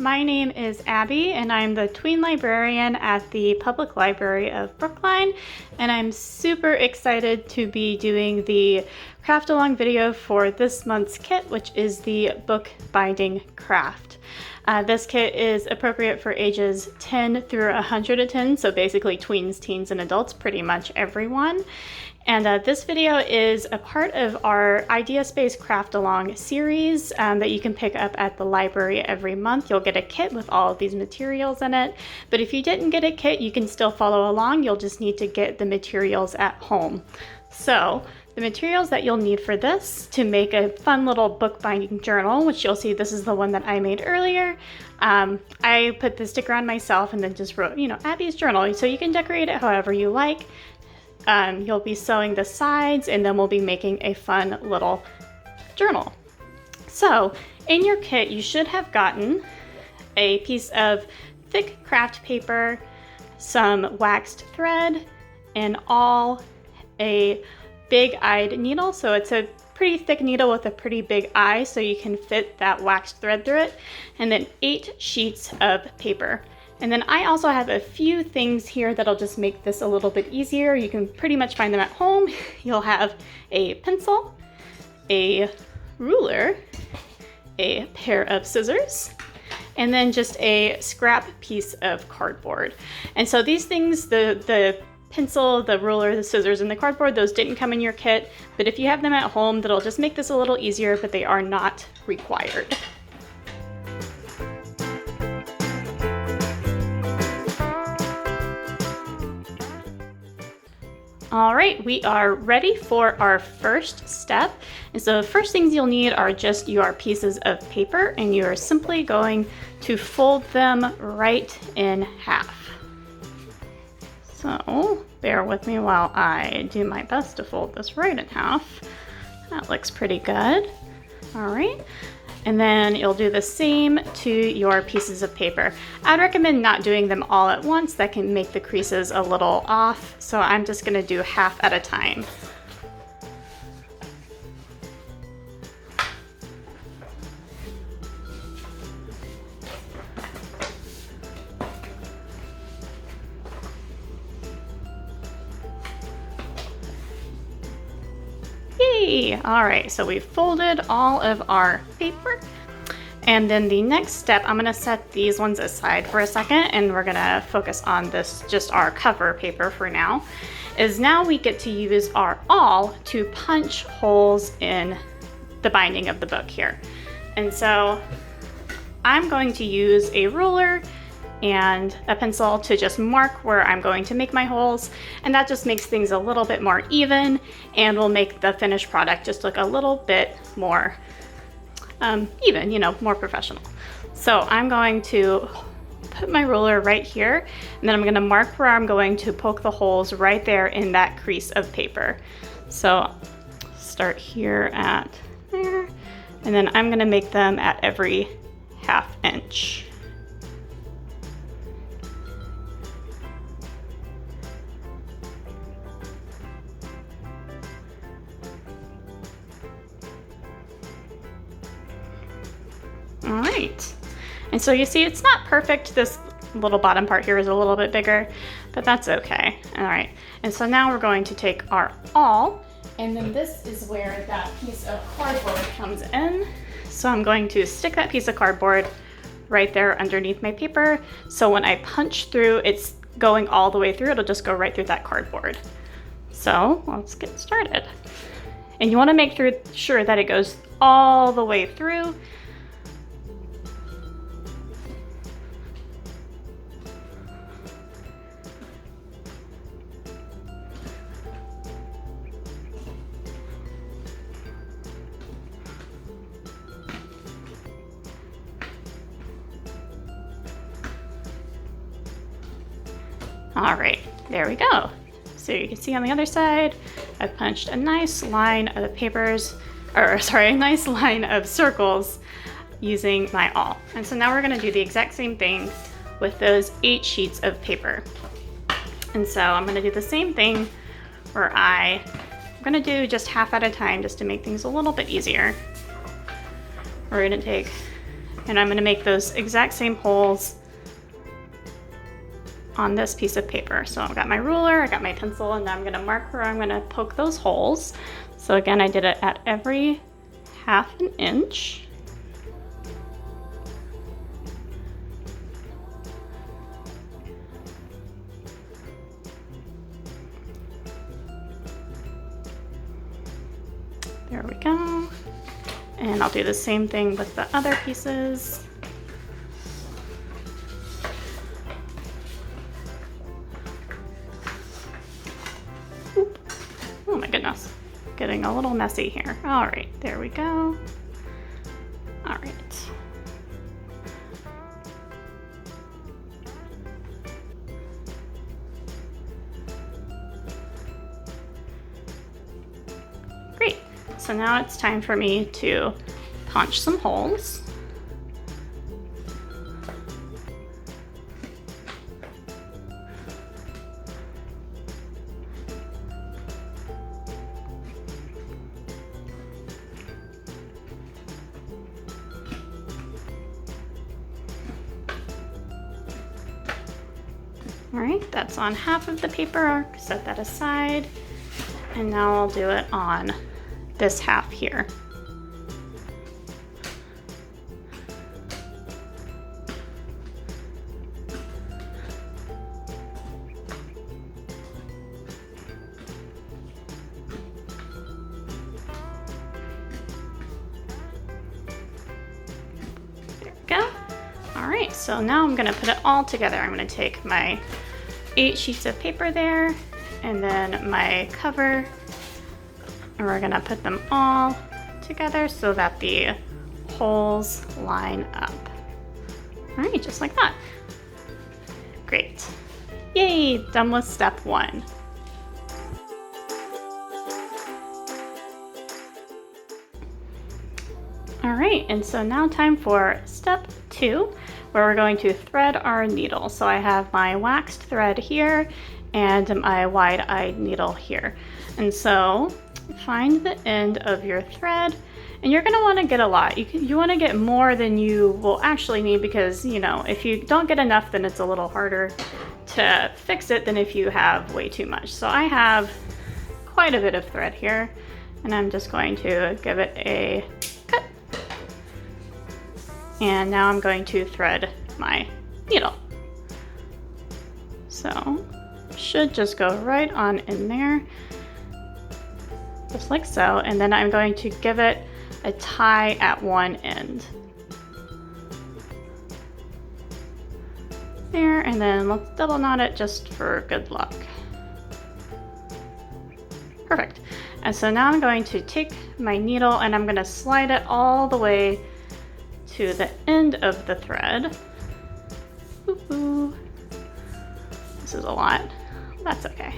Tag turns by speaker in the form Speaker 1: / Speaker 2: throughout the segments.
Speaker 1: My name is Abby and I'm the tween librarian at the Public Library of Brookline, and I'm super excited to be doing the craft along video for this month's kit, which is the book binding craft. This kit is appropriate for ages 10 through 110, so basically tweens, teens, and adults, pretty much everyone. And this video is a part of our ideaSPACE Craft Along series that you can pick up at the library every month. You'll get a kit with all of these materials in it, but if you didn't get a kit, you can still follow along. You'll just need to get the materials at home. So the materials that you'll need for this to make a fun little bookbinding journal, which you'll see this is the one that I made earlier. I put the sticker on myself and then just wrote, Abby's journal, so you can decorate it however you like. You'll be sewing the sides, and then we'll be making a fun little journal. So in your kit, you should have gotten a piece of thick craft paper, some waxed thread, and a big-eyed needle. So it's a pretty thick needle with a pretty big eye, so you can fit that waxed thread through it, and then 8 sheets of paper. And then I also have a few things here that'll just make this a little bit easier. You can pretty much find them at home. You'll have a pencil, a ruler, a pair of scissors, and then just a scrap piece of cardboard. And so these things, the pencil, the ruler, the scissors, and the cardboard, those didn't come in your kit, but if you have them at home, that'll just make this a little easier, but they are not required. All right, we are ready for our first step. And so the first things you'll need are just your pieces of paper, and you're simply going to fold them right in half. So bear with me while I do my best to fold this right in half. That looks pretty good. All right. And then you'll do the same to your pieces of paper. I'd recommend not doing them all at once. That can make the creases a little off. So I'm just gonna do half at a time. Yay! All right, so we've folded all of our paper. And then the next step, I'm gonna set these ones aside for a second, and we're gonna focus on this, just our cover paper for now, is now we get to use our awl to punch holes in the binding of the book here. And so I'm going to use a ruler and a pencil to just mark where I'm going to make my holes, and that just makes things a little bit more even and will make the finished product just look a little bit more even, more professional. So I'm going to put my ruler right here, and then I'm going to mark where I'm going to poke the holes right there in that crease of paper. So start here at there, and then I'm going to make them at every ½ inch. All right, and so you see it's not perfect. This little bottom part here is a little bit bigger, but that's okay. All right, and so now we're going to take our awl, and then this is where that piece of cardboard comes in. So I'm going to stick that piece of cardboard right there underneath my paper. So when I punch through, it's going all the way through. It'll just go right through that cardboard. So let's get started. And you want to make sure that it goes all the way through. All right, there we go. So you can see on the other side, I've punched a nice line of a nice line of circles using my awl. And so now we're gonna do the exact same thing with those 8 sheets of paper. And so I'm gonna do the same thing where I'm gonna do just half at a time just to make things a little bit easier. We're gonna take And I'm going to make those exact same holes on this piece of paper. So I've got my ruler, I got my pencil, and now I'm going to mark where I'm going to poke those holes. So again, I did it at every 1/2 inch. There we go. And I'll do the same thing with the other pieces. Oop. Oh my goodness, getting a little messy here. All right, there we go. All right. Great. So now it's time for me to punch some holes. All right, that's on half of the paper. Set that aside. And now I'll do it on this half here. There we go. All right, so now I'm gonna put it all together. I'm gonna take my 8 sheets of paper there, and then my cover, and we're gonna put them all together so that the holes line up. All right, just like that. Great. Yay, done with step 1. All right, and so now time for step 2, where we're going to thread our needle. So I have my waxed thread here and my wide-eyed needle here. And so find the end of your thread, and you're gonna wanna get a lot. You wanna get more than you will actually need, because, you know, if you don't get enough, then it's a little harder to fix it than if you have way too much. So I have quite a bit of thread here, and I'm just going to give it a cut. And now I'm going to thread my needle. So should just go right on in there, just like so. And then I'm going to give it a tie at one end. There, and then let's double knot it just for good luck. Perfect. And so now I'm going to take my needle and I'm going to slide it all the way to the end of the thread. Ooh. This is a lot. That's okay.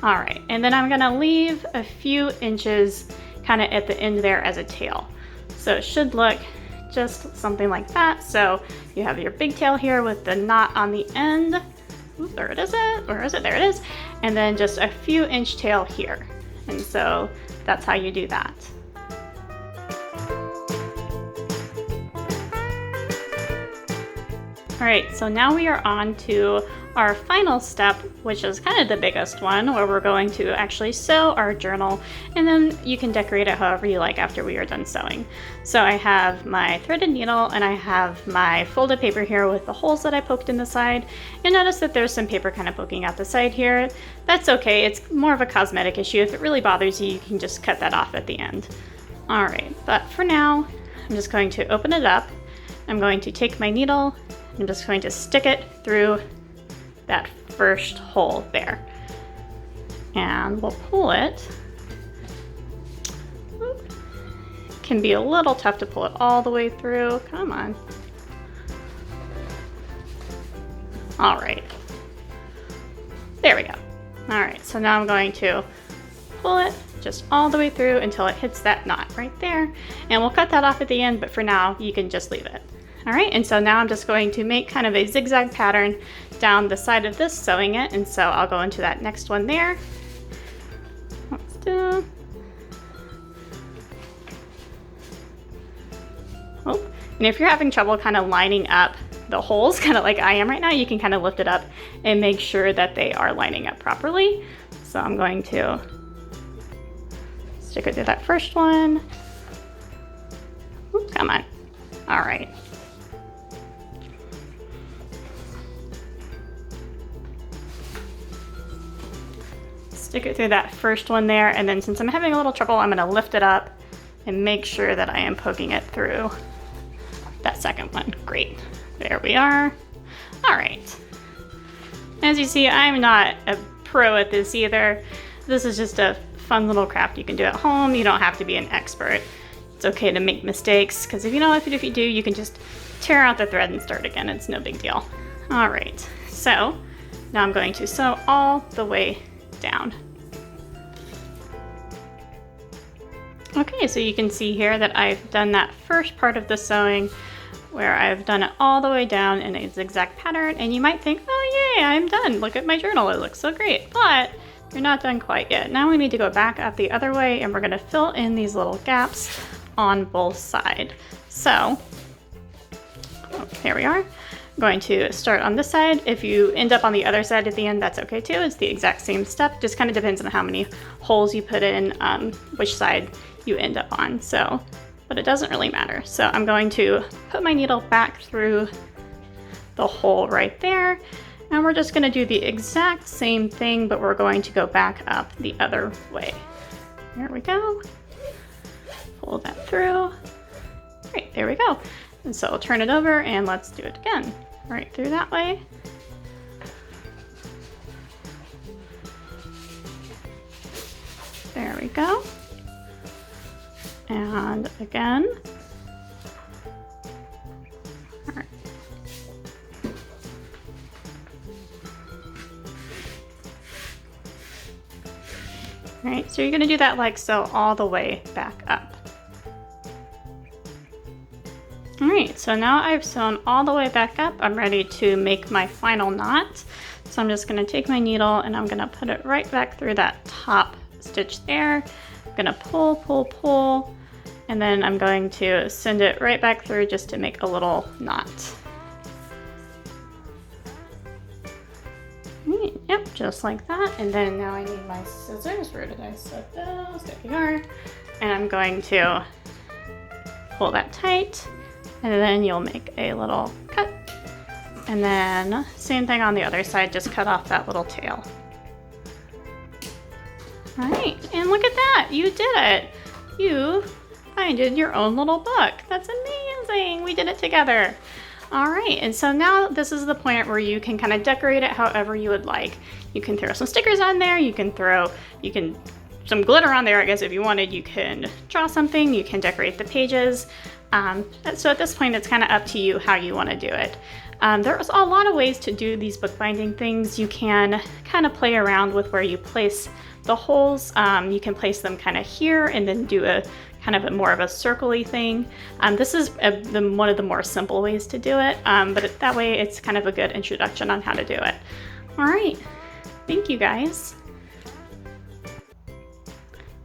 Speaker 1: All right, and then I'm gonna leave a few inches kind of at the end there as a tail. So it should look just something like that. So you have your big tail here with the knot on the end. Ooh, there it is. Where is it? There it is. And then just a few inch tail here. And so that's how you do that. All right, so now we are on to our final step, which is kind of the biggest one, where we're going to actually sew our journal, and then you can decorate it however you like after we are done sewing. So I have my threaded needle and I have my folded paper here with the holes that I poked in the side. You'll notice that there's some paper kind of poking out the side here. That's okay, it's more of a cosmetic issue. If it really bothers you, you can just cut that off at the end. All right, but for now, I'm just going to open it up. I'm going to take my needle, I'm just going to stick it through that first hole there. And we'll pull it. It can be a little tough to pull it all the way through. Come on. All right. There we go. All right, so now I'm going to pull it just all the way through until it hits that knot right there. And we'll cut that off at the end, but for now, you can just leave it. All right, and so now I'm just going to make kind of a zigzag pattern down the side of this, sewing it, and so I'll go into that next one there. Let's do. Oh, and if you're having trouble kind of lining up the holes, kind of like I am right now, you can kind of lift it up and make sure that they are lining up properly. So I'm going to stick it through that first one. Ooh, come on. All right. Stick it through that first one there, and then since I'm having a little trouble, I'm gonna lift it up and make sure that I am poking it through that second one. Great, there we are. All right, as you see, I'm not a pro at this either. This is just a fun little craft you can do at home. You don't have to be an expert. It's okay to make mistakes, because if you do, you can just tear out the thread and start again. It's no big deal. All right, so now I'm going to sew all the way down. Okay, so you can see here that I've done that first part of the sewing where I've done it all the way down in a zigzag pattern, and you might think, oh yay, I'm done. Look at my journal, it looks so great. But you're not done quite yet. Now we need to go back up the other way, and we're gonna fill in these little gaps on both sides. So, here we are. I'm going to start on this side. If you end up on the other side at the end, that's okay too. It's the exact same step. Just kind of depends on how many holes you put in, which side you end up on. So, but it doesn't really matter. So I'm going to put my needle back through the hole right there. And we're just gonna do the exact same thing, but we're going to go back up the other way. There we go. Pull that through. Great, there we go. And so I'll turn it over and let's do it again. Right through that way. There we go. And again. All right. All right, so you're gonna do that like so all the way back up. All right, so now I've sewn all the way back up. I'm ready to make my final knot. So I'm just gonna take my needle and I'm gonna put it right back through that top stitch there. I'm gonna pull, pull, pull, and then I'm going to send it right back through just to make a little knot. Right, yep, just like that. And then now I need my scissors. Where did I set those? There we are. And I'm going to pull that tight. And then you'll make a little cut. And then same thing on the other side, just cut off that little tail. All right, and look at that, you did it. You binded your own little book. That's amazing, we did it together. All right, and so now this is the point where you can kind of decorate it however you would like. You can throw some stickers on there, you can some glitter on there, I guess if you wanted. You can draw something, you can decorate the pages. So at this point, it's kind of up to you how you want to do it. There's a lot of ways to do these bookbinding things. You can kind of play around with where you place the holes. You can place them kind of here and then do a kind of more of a circle-y thing. This is one of the more simple ways to do it, but that way it's kind of a good introduction on how to do it. All right, thank you guys.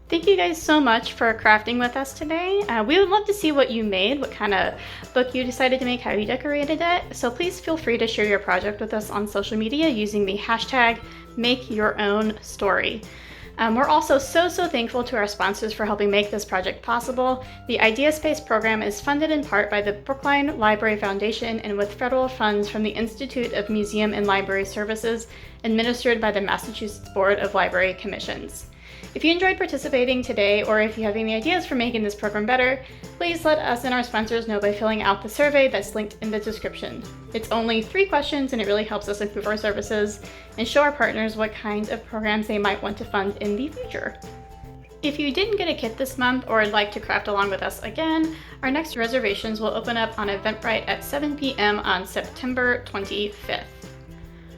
Speaker 1: Thank you guys so much for crafting with us today. We would love to see what you made, what kind of book you decided to make, how you decorated it. So please feel free to share your project with us on social media using the hashtag #MakeYourOwnStory. We're also so thankful to our sponsors for helping make this project possible. The ideaSPACE program is funded in part by the Brookline Library Foundation and with federal funds from the Institute of Museum and Library Services, administered by the Massachusetts Board of Library Commissions. If you enjoyed participating today, or if you have any ideas for making this program better, please let us and our sponsors know by filling out the survey that's linked in the description. It's only 3 questions and it really helps us improve our services and show our partners what kinds of programs they might want to fund in the future. If you didn't get a kit this month or would like to craft along with us again, our next reservations will open up on Eventbrite at 7 p.m. on September 25th.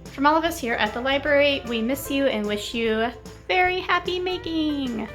Speaker 1: From all of us here at the library, we miss you and wish you very happy making!